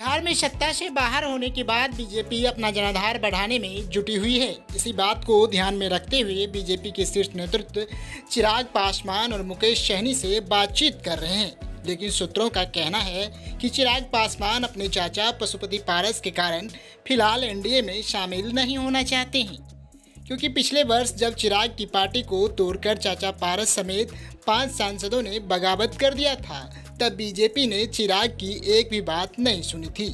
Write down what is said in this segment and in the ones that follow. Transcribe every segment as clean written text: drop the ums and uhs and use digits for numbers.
बिहार में सत्ता से बाहर होने के बाद बीजेपी अपना जनाधार बढ़ाने में जुटी हुई है। इसी बात को ध्यान में रखते हुए बीजेपी के शीर्ष नेतृत्व चिराग पासवान और मुकेश सहनी से बातचीत कर रहे हैं। लेकिन सूत्रों का कहना है कि चिराग पासवान अपने चाचा पशुपति पारस के कारण फिलहाल एनडीए में शामिल नहीं होना चाहते हैं, क्योंकि पिछले वर्ष जब चिराग की पार्टी को तोड़कर चाचा पारस समेत 5 सांसदों ने बगावत कर दिया था, तब बीजेपी ने चिराग की एक भी बात नहीं सुनी थी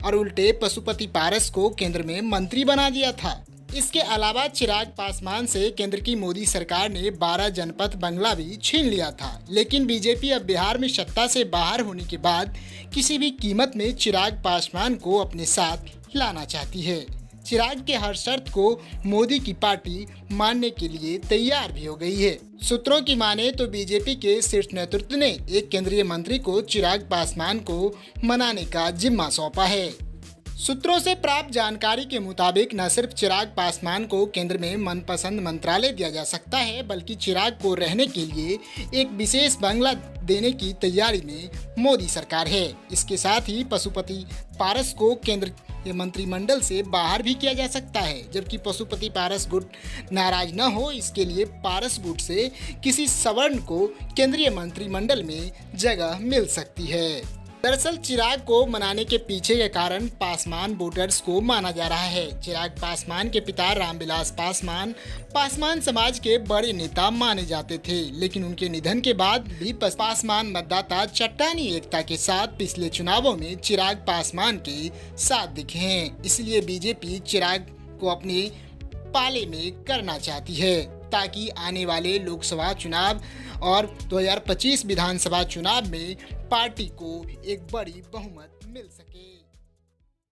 और उल्टे पशुपति पारस को केंद्र में मंत्री बना दिया था। इसके अलावा चिराग पासवान से केंद्र की मोदी सरकार ने 12 जनपद बंगला भी छीन लिया था। लेकिन बीजेपी अब बिहार में सत्ता से बाहर होने के बाद किसी भी कीमत में चिराग पासवान को अपने साथ लाना चाहती है। चिराग के हर शर्त को मोदी की पार्टी मानने के लिए तैयार भी हो गई है। सूत्रों की माने तो बीजेपी के शीर्ष नेतृत्व ने एक केंद्रीय मंत्री को चिराग पासवान को मनाने का जिम्मा सौंपा है। सूत्रों से प्राप्त जानकारी के मुताबिक न सिर्फ चिराग पासवान को केंद्र में मनपसंद मंत्रालय दिया जा सकता है, बल्कि चिराग को रहने के लिए एक विशेष बंगला देने की तैयारी में मोदी सरकार है। इसके साथ ही पशुपति पारस को केंद्र के मंत्रिमंडल से बाहर भी किया जा सकता है। जबकि पशुपति पारस गुट नाराज न हो, इसके लिए पारस गुट से किसी सवर्ण को केंद्रीय मंत्रिमंडल में जगह मिल सकती है। दरअसल चिराग को मनाने के पीछे के कारण पासवान वोटर्स को माना जा रहा है। चिराग पासवान के पिता रामविलास पासवान पासवान समाज के बड़े नेता माने जाते थे, लेकिन उनके निधन के बाद भी पासवान मतदाता चट्टानी एकता के साथ पिछले चुनावों में चिराग पासवान के साथ दिखे हैं। इसलिए बीजेपी चिराग को अपने पाले में करना चाहती है, ताकि आने वाले लोकसभा चुनाव और 2025 विधानसभा चुनाव में पार्टी को एक बड़ी बहुमत मिल सके।